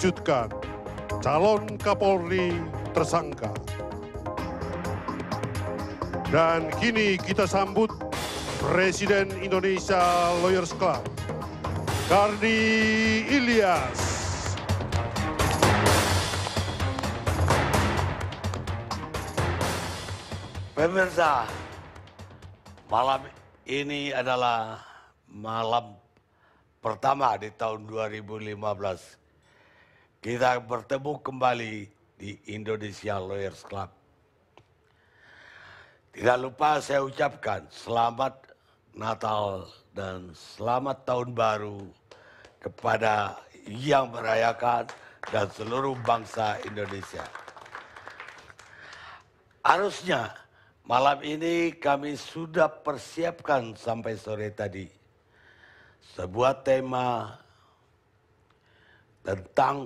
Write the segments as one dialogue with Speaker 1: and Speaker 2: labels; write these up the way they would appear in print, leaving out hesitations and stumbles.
Speaker 1: mewujudkan calon Kapolri tersangka. Dan kini kita sambut Presiden Indonesia Lawyers Club, Karni Ilyas.
Speaker 2: Pemirsa, malam ini adalah malam pertama di tahun 2015. Kita bertemu kembali di Indonesia Lawyers Club. Tidak lupa saya ucapkan selamat Natal dan selamat Tahun Baru kepada yang merayakan dan seluruh bangsa Indonesia. Harusnya malam ini kami sudah persiapkan sampai sore tadi sebuah tema tentang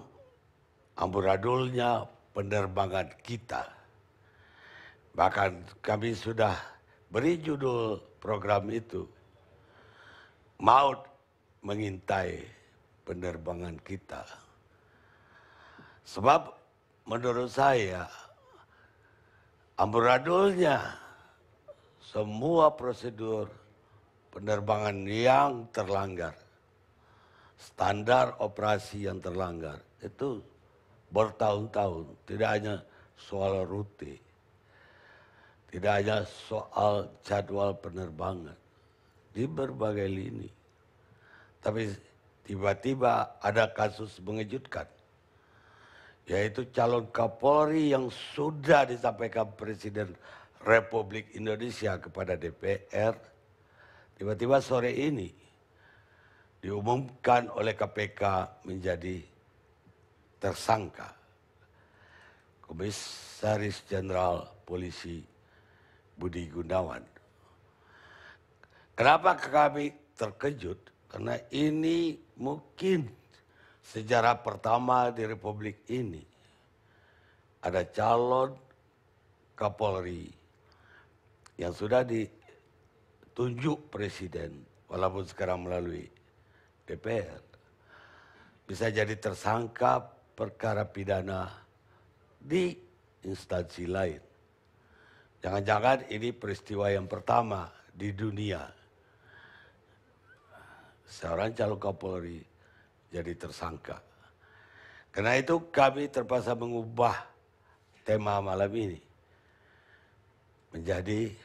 Speaker 2: amburadulnya penerbangan kita. Bahkan kami sudah beri judul program itu, Maut Mengintai Penerbangan Kita. Sebab menurut saya, amburadulnya semua prosedur penerbangan yang terlanggar, standar operasi yang terlanggar, itu bertahun-tahun, tidak hanya soal rute, tidak hanya soal jadwal penerbangan di berbagai lini. Tapi tiba-tiba ada kasus mengejutkan, yaitu calon Kapolri yang sudah disampaikan Presiden Republik Indonesia kepada DPR, tiba-tiba sore ini diumumkan oleh KPK menjadi tersangka. Komisaris Jenderal Polisi Budi Gunawan. Kenapa kami terkejut? Karena ini mungkin sejarah pertama di Republik ini. Ada calon Kapolri yang sudah ditunjuk Presiden, walaupun sekarang melalui DPR, bisa jadi tersangka perkara pidana di instansi lain. Jangan-jangan ini peristiwa yang pertama di dunia seorang calon Kapolri jadi tersangka. Karena itu kami terpaksa mengubah tema malam ini menjadi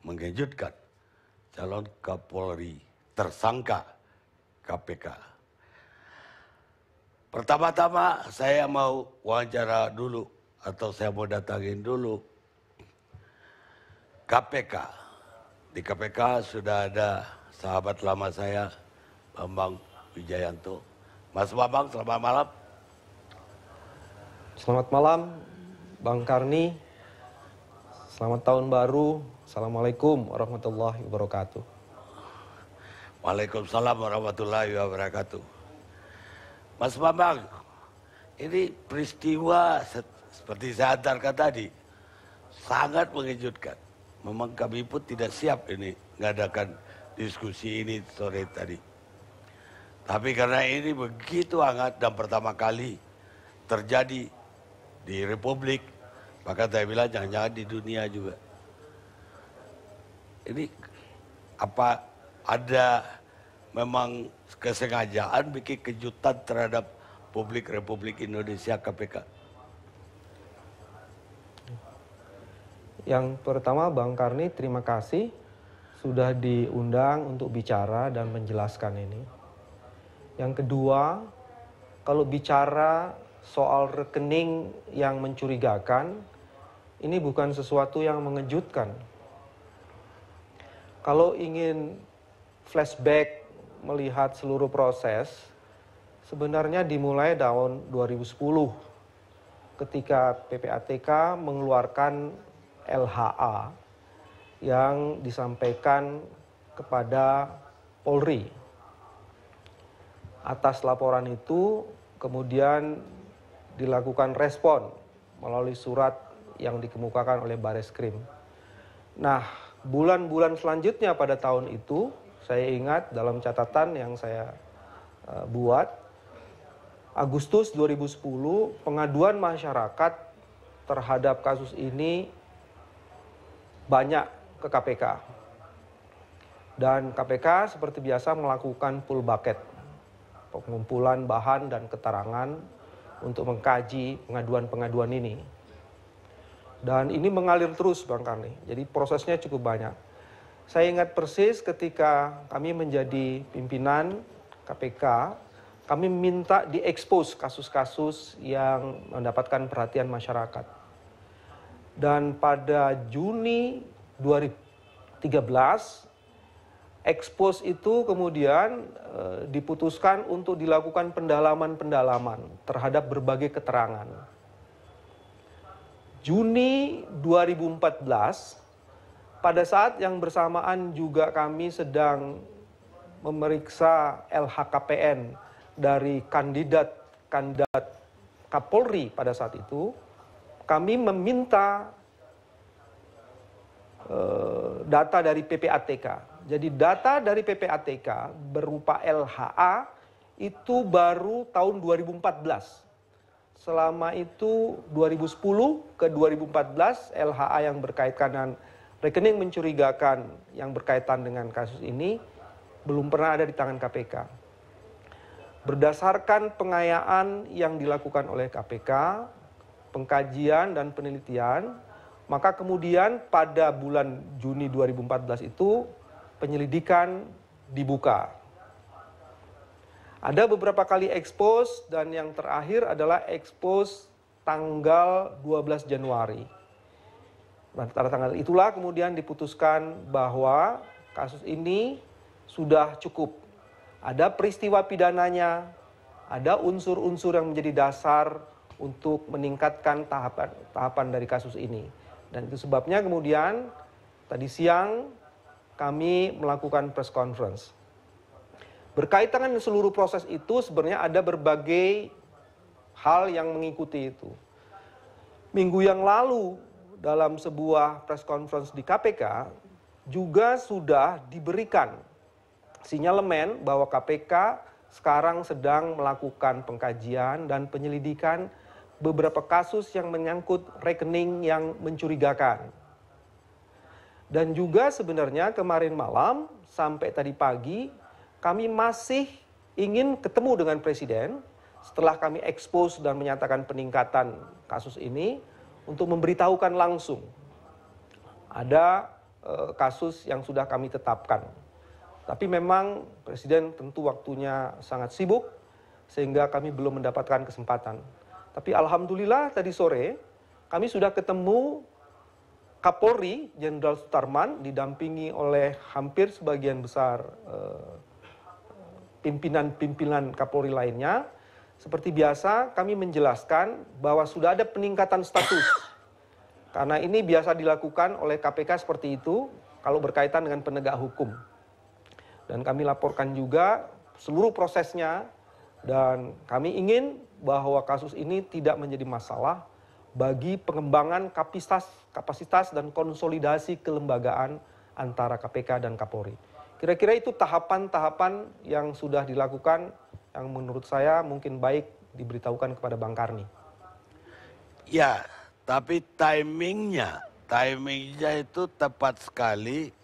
Speaker 2: mengejutkan, calon Kapolri tersangka KPK. Pertama-tama saya mau wawancara dulu, atau saya mau datangin dulu KPK. Di KPK sudah ada sahabat lama saya, Bambang Wijayanto. Mas Bambang, selamat malam.
Speaker 3: Selamat malam, Bang Karni. Selamat Tahun Baru. Assalamualaikum warahmatullahi wabarakatuh.
Speaker 2: Waalaikumsalam warahmatullahi wabarakatuh. Mas Bambang, ini peristiwa seperti saya antarkan tadi, sangat mengejutkan. Memang kami pun tidak siap ini mengadakan diskusi ini sore tadi. Tapi karena ini begitu hangat dan pertama kali terjadi di Republik, maka saya bilang jangan-jangan di dunia juga. Ini apa ada memang kesengajaan bikin kejutan terhadap publik Republik Indonesia KPK?
Speaker 3: Yang pertama, Bang Karni, terima kasih sudah diundang untuk bicara dan menjelaskan ini. Yang kedua, kalau bicara soal rekening yang mencurigakan, ini bukan sesuatu yang mengejutkan. Kalau ingin flashback melihat seluruh proses, sebenarnya dimulai tahun 2010 ketika PPATK mengeluarkan LHA yang disampaikan kepada Polri. Atas laporan itu kemudian dilakukan respon melalui surat yang dikemukakan oleh Bareskrim. Nah, bulan-bulan selanjutnya pada tahun itu, saya ingat dalam catatan yang saya buat, Agustus 2010 pengaduan masyarakat terhadap kasus ini banyak ke KPK. Dan KPK seperti biasa melakukan full bucket, pengumpulan bahan dan keterangan untuk mengkaji pengaduan-pengaduan ini. Dan ini mengalir terus Bang Karni, jadi prosesnya cukup banyak. Saya ingat persis ketika kami menjadi pimpinan KPK, kami minta diekspos kasus-kasus yang mendapatkan perhatian masyarakat. Dan pada Juni 2013, ekspos itu kemudian diputuskan untuk dilakukan pendalaman-pendalaman terhadap berbagai keterangan. Juni 2014, pada saat yang bersamaan juga kami sedang memeriksa LHKPN dari kandidat Kapolri pada saat itu, kami meminta data dari PPATK. Jadi data dari PPATK berupa LHA itu baru tahun 2014. Selama itu 2010 ke 2014 LHA yang berkaitan dengan rekening mencurigakan yang berkaitan dengan kasus ini belum pernah ada di tangan KPK. Berdasarkan pengayaan yang dilakukan oleh KPK, pengkajian dan penelitian, maka kemudian pada bulan Juni 2014 itu penyelidikan dibuka. Ada beberapa kali ekspos dan yang terakhir adalah ekspos tanggal 12 Januari. Pada tanggal itulah kemudian diputuskan bahwa kasus ini sudah cukup. Ada peristiwa pidananya, ada unsur-unsur yang menjadi dasar untuk meningkatkan tahapan dari kasus ini. Dan itu sebabnya kemudian tadi siang kami melakukan press conference. Berkaitan dengan seluruh proses itu sebenarnya ada berbagai hal yang mengikuti itu. Minggu yang lalu dalam sebuah press conference di KPK juga sudah diberikan sinyalemen bahwa KPK sekarang sedang melakukan pengkajian dan penyelidikan beberapa kasus yang menyangkut rekening yang mencurigakan. Dan juga sebenarnya kemarin malam sampai tadi pagi kami masih ingin ketemu dengan Presiden setelah kami expose dan menyatakan peningkatan kasus ini untuk memberitahukan langsung ada kasus yang sudah kami tetapkan. Tapi memang Presiden tentu waktunya sangat sibuk sehingga kami belum mendapatkan kesempatan. Tapi alhamdulillah tadi sore kami sudah ketemu Kapolri Jenderal Sutarman didampingi oleh hampir sebagian besar pimpinan-pimpinan Kapolri lainnya. Seperti biasa kami menjelaskan bahwa sudah ada peningkatan status. Karena ini biasa dilakukan oleh KPK seperti itu kalau berkaitan dengan penegak hukum. Dan kami laporkan juga seluruh prosesnya dan kami ingin bahwa kasus ini tidak menjadi masalah bagi pengembangan kapasitas dan konsolidasi kelembagaan antara KPK dan Kapolri. Kira-kira itu tahapan-tahapan yang sudah dilakukan yang menurut saya mungkin baik diberitahukan kepada Bang Karni.
Speaker 2: Ya, tapi timingnya itu tepat sekali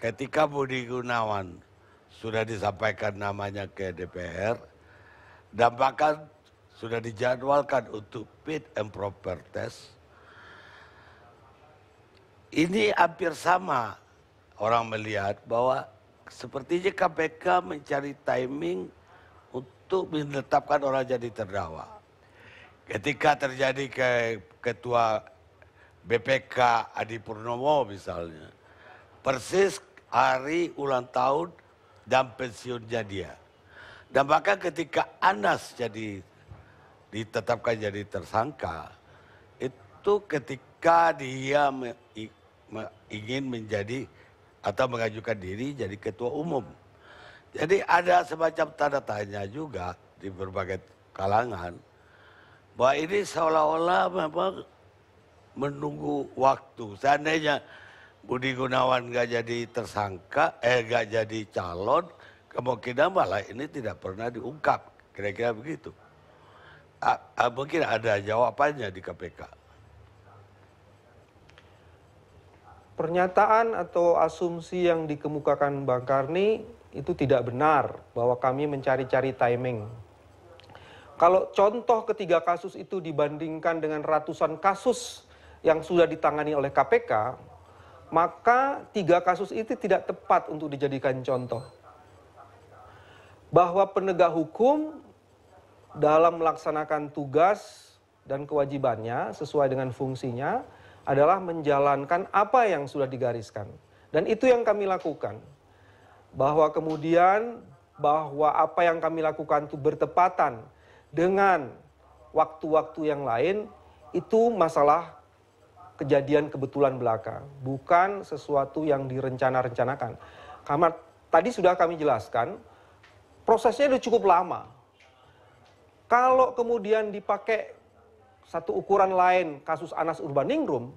Speaker 2: ketika Budi Gunawan sudah disampaikan namanya ke DPR dan bahkan sudah dijadwalkan untuk fit and proper test. Ini hampir sama orang melihat bahwa sepertinya KPK mencari timing untuk menetapkan orang jadi terdakwa. Ketika terjadi ke Ketua BPK Adi Purnomo misalnya, persis hari ulang tahun dan pensiunnya dia. Dan bahkan ketika Anas ditetapkan jadi tersangka, itu ketika dia ingin menjadi atau mengajukan diri jadi ketua umum. Jadi ada semacam tanda tanya juga di berbagai kalangan bahwa ini seolah-olah memang menunggu waktu. Seandainya Budi Gunawan nggak jadi tersangka, nggak jadi calon, kemungkinan malah ini tidak pernah diungkap. Kira-kira begitu. mungkin ada jawabannya di KPK.
Speaker 3: Pernyataan atau asumsi yang dikemukakan Bang Karni itu tidak benar bahwa kami mencari-cari timing. Kalau contoh ketiga kasus itu dibandingkan dengan ratusan kasus yang sudah ditangani oleh KPK, maka 3 kasus itu tidak tepat untuk dijadikan contoh. Bahwa penegak hukum dalam melaksanakan tugas dan kewajibannya sesuai dengan fungsinya adalah menjalankan apa yang sudah digariskan. Dan itu yang kami lakukan. Bahwa kemudian bahwa apa yang kami lakukan itu bertepatan dengan waktu-waktu yang lain, itu masalah kejadian kebetulan belaka, bukan sesuatu yang direncana-rencanakan. Karena tadi sudah kami jelaskan, prosesnya itu cukup lama. Kalau kemudian dipakai satu ukuran lain, kasus Anas Urbaningrum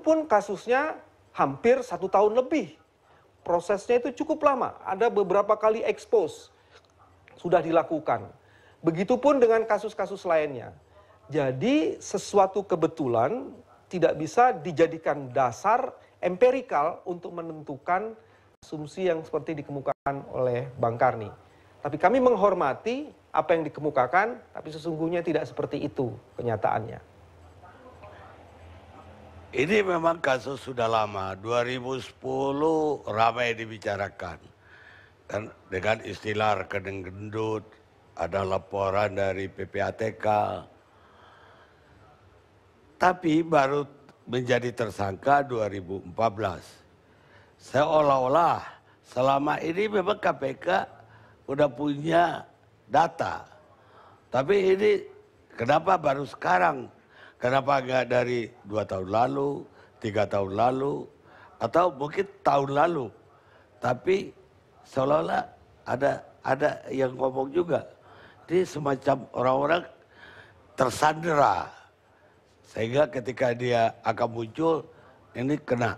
Speaker 3: pun kasusnya hampir 1 tahun lebih. Prosesnya itu cukup lama, ada beberapa kali expose sudah dilakukan. Begitupun dengan kasus-kasus lainnya. Jadi sesuatu kebetulan tidak bisa dijadikan dasar empirikal untuk menentukan asumsi yang seperti dikemukakan oleh Bang Karni. Tapi kami menghormati apa yang dikemukakan, tapi sesungguhnya tidak seperti itu kenyataannya.
Speaker 2: Ini memang kasus sudah lama, 2010 ramai dibicarakan. Dan dengan istilah rekening gendut, ada laporan dari PPATK. Tapi baru menjadi tersangka 2014. Seolah-olah selama ini memang KPK udah punya data. Tapi ini kenapa baru sekarang? Kenapa nggak dari 2 tahun lalu, 3 tahun lalu, atau mungkin tahun lalu? Tapi seolah-olah ada yang ngomong juga. Ini semacam orang-orang tersandera. Sehingga ketika dia akan muncul, ini kena.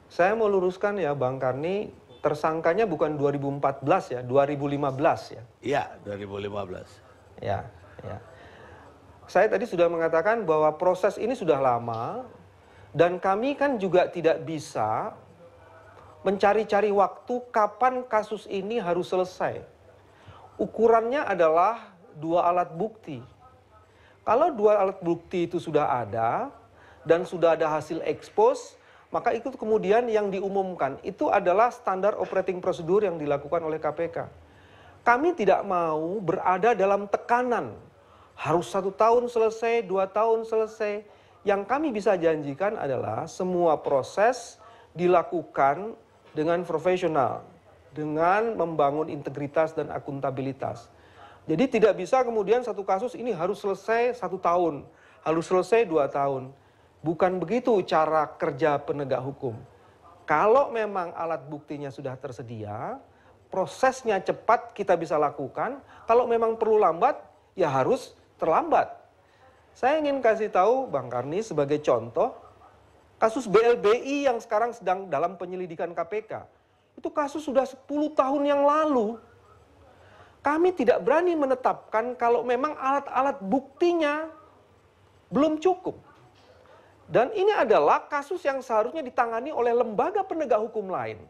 Speaker 3: Saya mau luruskan ya Bang Karni, tersangkanya bukan 2014 ya, 2015 ya.
Speaker 2: Iya, 2015.
Speaker 3: Ya. Saya tadi sudah mengatakan bahwa proses ini sudah lama dan kami kan juga tidak bisa mencari-cari waktu kapan kasus ini harus selesai. Ukurannya adalah 2 alat bukti. Kalau 2 alat bukti itu sudah ada dan sudah ada hasil expose, maka itu kemudian yang diumumkan. Itu adalah standar operating prosedur yang dilakukan oleh KPK. Kami tidak mau berada dalam tekanan. Harus 1 tahun selesai, 2 tahun selesai. Yang kami bisa janjikan adalah semua proses dilakukan dengan profesional, dengan membangun integritas dan akuntabilitas. Jadi tidak bisa kemudian satu kasus ini harus selesai 1 tahun, harus selesai 2 tahun. Bukan begitu cara kerja penegak hukum. Kalau memang alat buktinya sudah tersedia, prosesnya cepat kita bisa lakukan. Kalau memang perlu lambat, ya harus terlambat. Saya ingin kasih tahu Bang Karni sebagai contoh, kasus BLBI yang sekarang sedang dalam penyelidikan KPK, itu kasus sudah 10 tahun yang lalu. Kami tidak berani menetapkan kalau memang alat-alat buktinya belum cukup. Dan ini adalah kasus yang seharusnya ditangani oleh lembaga penegak hukum lain.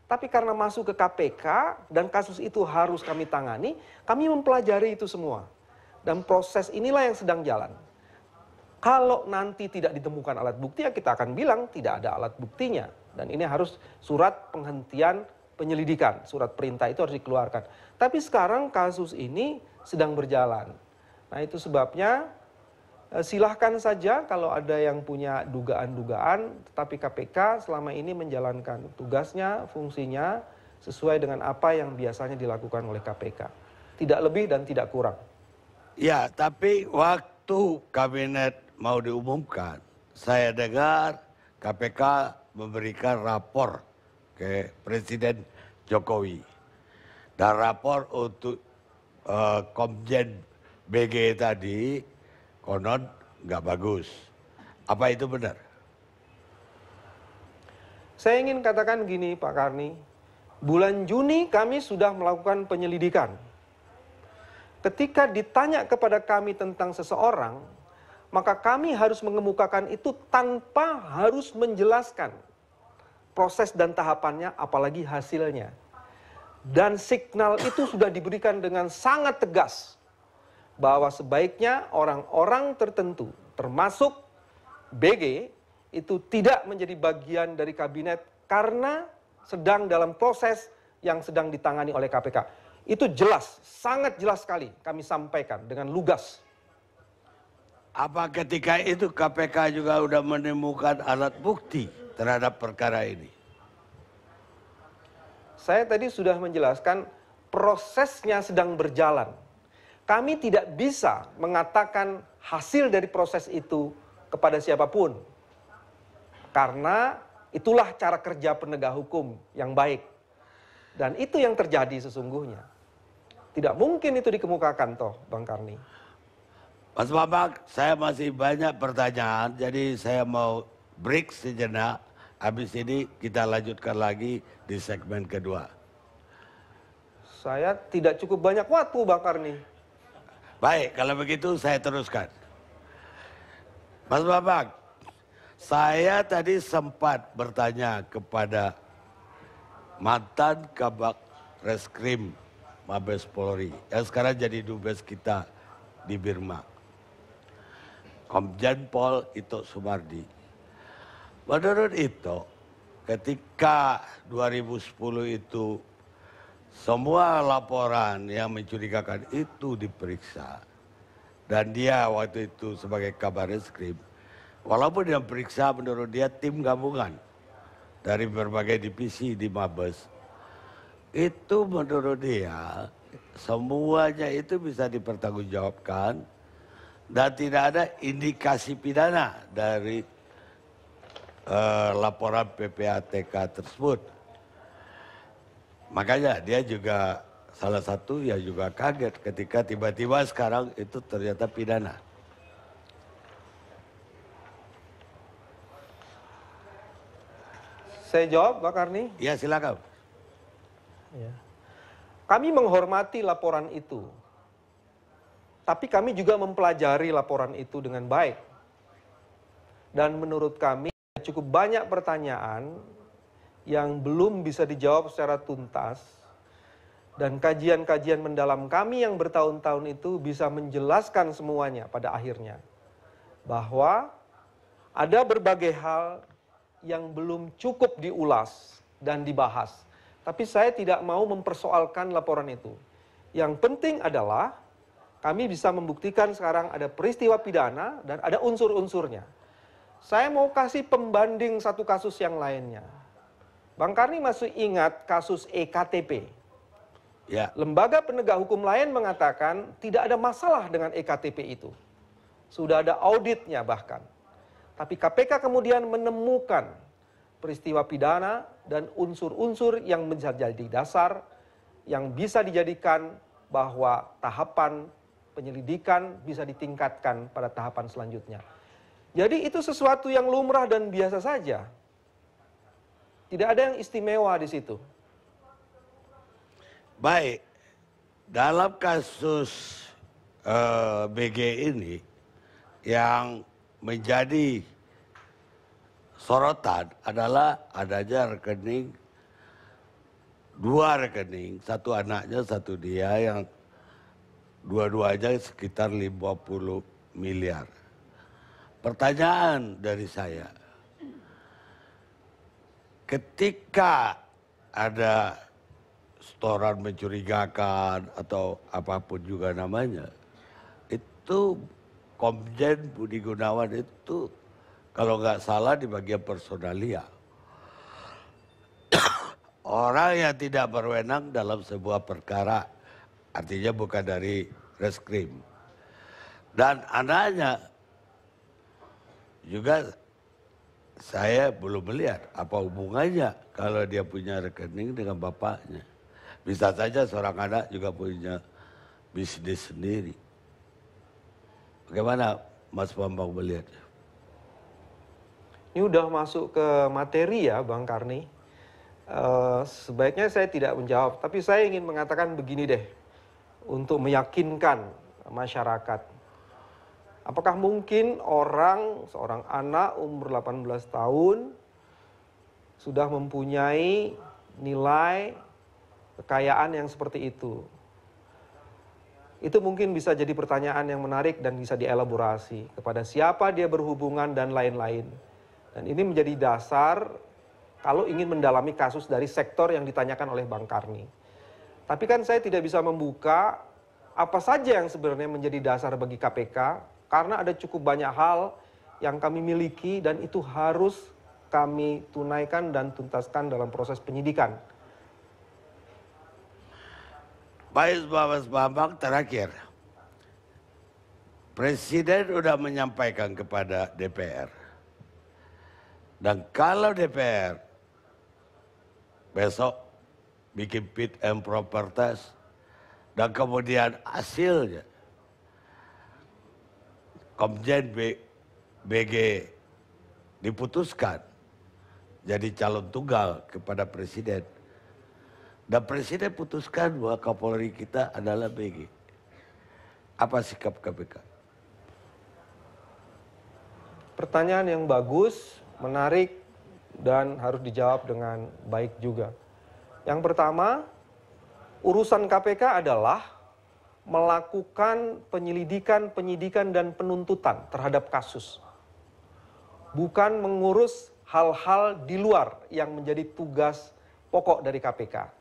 Speaker 3: Tapi karena masuk ke KPK dan kasus itu harus kami tangani, kami mempelajari itu semua. Dan proses inilah yang sedang jalan. Kalau nanti tidak ditemukan alat bukti, ya kita akan bilang tidak ada alat buktinya. Dan ini harus surat penghentian penyelidikan, surat perintah itu harus dikeluarkan. Tapi sekarang kasus ini sedang berjalan. Nah itu sebabnya silahkan saja kalau ada yang punya dugaan-dugaan, tetapi KPK selama ini menjalankan tugasnya, fungsinya, sesuai dengan apa yang biasanya dilakukan oleh KPK. Tidak lebih dan tidak kurang.
Speaker 2: Ya, tapi waktu kabinet mau diumumkan, saya dengar KPK memberikan rapor ke Presiden Jokowi. Dan rapor untuk Komjen BG tadi, konon nggak bagus. Apa itu benar?
Speaker 3: Saya ingin katakan gini Pak Karni, bulan Juni kami sudah melakukan penyelidikan. Ketika ditanya kepada kami tentang seseorang, maka kami harus mengemukakan itu tanpa harus menjelaskan proses dan tahapannya, apalagi hasilnya. Dan signal itu sudah diberikan dengan sangat tegas bahwa sebaiknya orang-orang tertentu, termasuk BG, itu tidak menjadi bagian dari kabinet karena sedang dalam proses yang sedang ditangani oleh KPK. Itu jelas, sangat jelas sekali kami sampaikan dengan lugas.
Speaker 2: Apa ketika itu KPK juga sudah menemukan alat bukti terhadap perkara ini?
Speaker 3: Saya tadi sudah menjelaskan prosesnya sedang berjalan. Kami tidak bisa mengatakan hasil dari proses itu kepada siapapun. Karena itulah cara kerja penegak hukum yang baik. Dan itu yang terjadi sesungguhnya. Tidak mungkin itu dikemukakan toh, Bang Karni.
Speaker 2: Mas Bambang, saya masih banyak pertanyaan, jadi saya mau break sejenak. Habis ini kita lanjutkan lagi di segmen kedua.
Speaker 3: Saya tidak cukup banyak waktu, Bang Karni.
Speaker 2: Baik, kalau begitu saya teruskan. Mas Bambang, saya tadi sempat bertanya kepada mantan Kabak Reskrim Mabes Polri, yang sekarang jadi dubes kita di Birma, Komjen Pol Ito Sumardi. Menurut Ito, ketika 2010 itu semua laporan yang mencurigakan itu diperiksa, dan dia waktu itu sebagai Kabar Reskrim, walaupun dia periksa menurut dia tim gabungan dari berbagai divisi di Mabes, itu menurut dia semuanya itu bisa dipertanggungjawabkan dan tidak ada indikasi pidana dari laporan PPATK tersebut. Makanya dia juga salah satu yang juga kaget ketika tiba-tiba sekarang itu ternyata pidana.
Speaker 3: Saya jawab, Pak Karni.
Speaker 2: Ya, silakan.
Speaker 3: Ya. Kami menghormati laporan itu. Tapi kami juga mempelajari laporan itu dengan baik. Dan menurut kami cukup banyak pertanyaan yang belum bisa dijawab secara tuntas. Dan kajian-kajian mendalam kami yang bertahun-tahun itu bisa menjelaskan semuanya pada akhirnya. Bahwa ada berbagai hal yang belum cukup diulas dan dibahas. Tapi saya tidak mau mempersoalkan laporan itu. Yang penting adalah kami bisa membuktikan sekarang ada peristiwa pidana dan ada unsur-unsurnya. Saya mau kasih pembanding satu kasus yang lainnya. Bang Karni masih ingat kasus EKTP.
Speaker 2: Ya.
Speaker 3: Lembaga penegak hukum lain mengatakan tidak ada masalah dengan EKTP itu. Sudah ada auditnya bahkan. Tapi KPK kemudian menemukan peristiwa pidana dan unsur-unsur yang bisa jadi dasar yang bisa dijadikan bahwa tahapan penyelidikan bisa ditingkatkan pada tahapan selanjutnya. Jadi itu sesuatu yang lumrah dan biasa saja. Tidak ada yang istimewa di situ.
Speaker 2: Baik, dalam kasus BG ini yang menjadi sorotan adalah adanya rekening, dua rekening, satu anaknya, satu dia, yang dua-duanya sekitar 50 miliar. Pertanyaan dari saya, ketika ada setoran mencurigakan atau apapun juga namanya, itu Komjen Budi Gunawan itu kalau nggak salah di bagian personalia. Orang yang tidak berwenang dalam sebuah perkara, artinya bukan dari reskrim. Dan anaknya juga saya belum melihat apa hubungannya kalau dia punya rekening dengan bapaknya. Bisa saja seorang anak juga punya bisnis sendiri. Bagaimana Mas Bambang melihatnya?
Speaker 3: Ini udah masuk ke materi ya, Bang Karni. Sebaiknya saya tidak menjawab, tapi saya ingin mengatakan begini deh, untuk meyakinkan masyarakat. Apakah mungkin seorang anak umur 18 tahun sudah mempunyai nilai kekayaan yang seperti itu? Itu mungkin bisa jadi pertanyaan yang menarik dan bisa dielaborasi kepada siapa dia berhubungan dan lain-lain. Dan ini menjadi dasar kalau ingin mendalami kasus dari sektor yang ditanyakan oleh Bang Karni. Tapi kan saya tidak bisa membuka apa saja yang sebenarnya menjadi dasar bagi KPK, karena ada cukup banyak hal yang kami miliki dan itu harus kami tunaikan dan tuntaskan dalam proses penyidikan.
Speaker 2: Baik, Mas Bambang, terakhir. Presiden sudah menyampaikan kepada DPR. Dan kalau DPR besok bikin fit and proper test, dan kemudian hasilnya Komjen BG diputuskan jadi calon tunggal kepada Presiden. Dan Presiden putuskan bahwa Kapolri kita adalah BG. Apa sikap KPK?
Speaker 3: Pertanyaan yang bagus, menarik, dan harus dijawab dengan baik juga. Yang pertama, urusan KPK adalah melakukan penyelidikan, penyidikan, dan penuntutan terhadap kasus. Bukan mengurus hal-hal di luar yang menjadi tugas pokok dari KPK.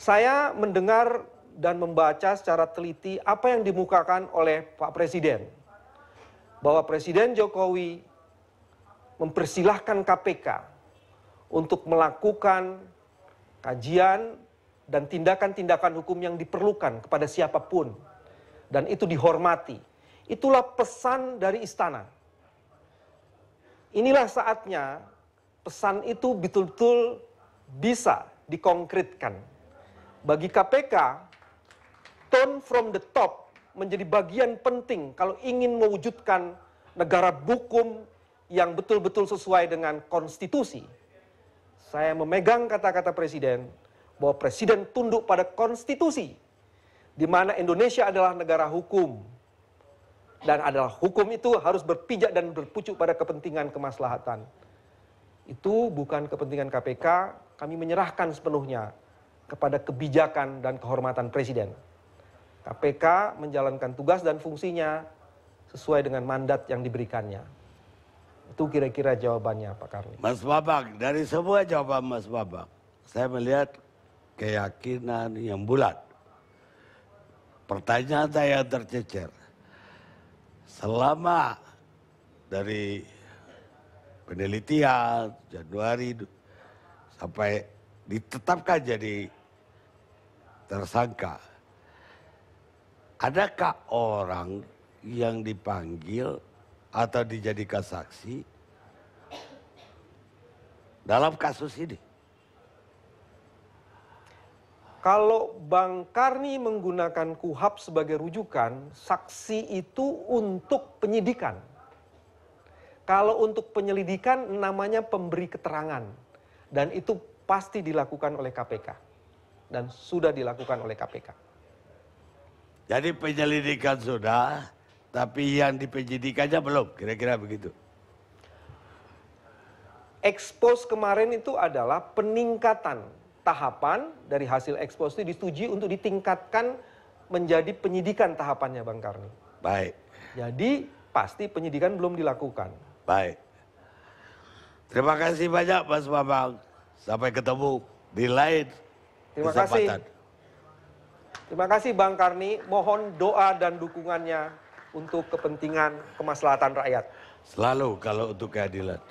Speaker 3: Saya mendengar dan membaca secara teliti apa yang dimukakan oleh Pak Presiden. Bahwa Presiden Jokowi mempersilahkan KPK untuk melakukan kajian dan tindakan-tindakan hukum yang diperlukan kepada siapapun. Dan itu dihormati. Itulah pesan dari istana. Inilah saatnya pesan itu betul-betul bisa dikonkretkan. Bagi KPK, tone from the top menjadi bagian penting kalau ingin mewujudkan negara hukum yang betul-betul sesuai dengan konstitusi. Saya memegang kata-kata Presiden, bahwa Presiden tunduk pada konstitusi, di mana Indonesia adalah negara hukum. Dan adalah hukum itu harus berpijak dan berpucuk pada kepentingan kemaslahatan. Itu bukan kepentingan KPK, kami menyerahkan sepenuhnya kepada kebijakan dan kehormatan Presiden. KPK menjalankan tugas dan fungsinya sesuai dengan mandat yang diberikannya. Itu kira-kira jawabannya, Pak Karni.
Speaker 2: Mas Bambang, dari semua jawaban Mas Bambang, saya melihat keyakinan yang bulat. Pertanyaan saya yang tercecer. Selama dari penelitian Januari sampai ditetapkan jadi tersangka, adakah orang yang dipanggil atau dijadikan saksi dalam kasus ini?
Speaker 3: Kalau Bang Karni menggunakan KUHP sebagai rujukan, saksi itu untuk penyidikan. Kalau untuk penyelidikan namanya pemberi keterangan. Dan itu pasti dilakukan oleh KPK. Dan sudah dilakukan oleh KPK.
Speaker 2: Jadi penyelidikan sudah, tapi yang dipenyidikannya belum, kira-kira begitu.
Speaker 3: Expose kemarin itu adalah peningkatan tahapan dari hasil expose itu disetujui untuk ditingkatkan menjadi penyidikan tahapannya, Bang Karni.
Speaker 2: Baik.
Speaker 3: Jadi pasti penyidikan belum dilakukan.
Speaker 2: Baik. Terima kasih banyak Mas Bambang. Sampai ketemu di lain kesempatan.
Speaker 3: Terima kasih Bang Karni. Mohon doa dan dukungannya untuk kepentingan kemaslahatan rakyat.
Speaker 2: Selalu kalau untuk keadilan.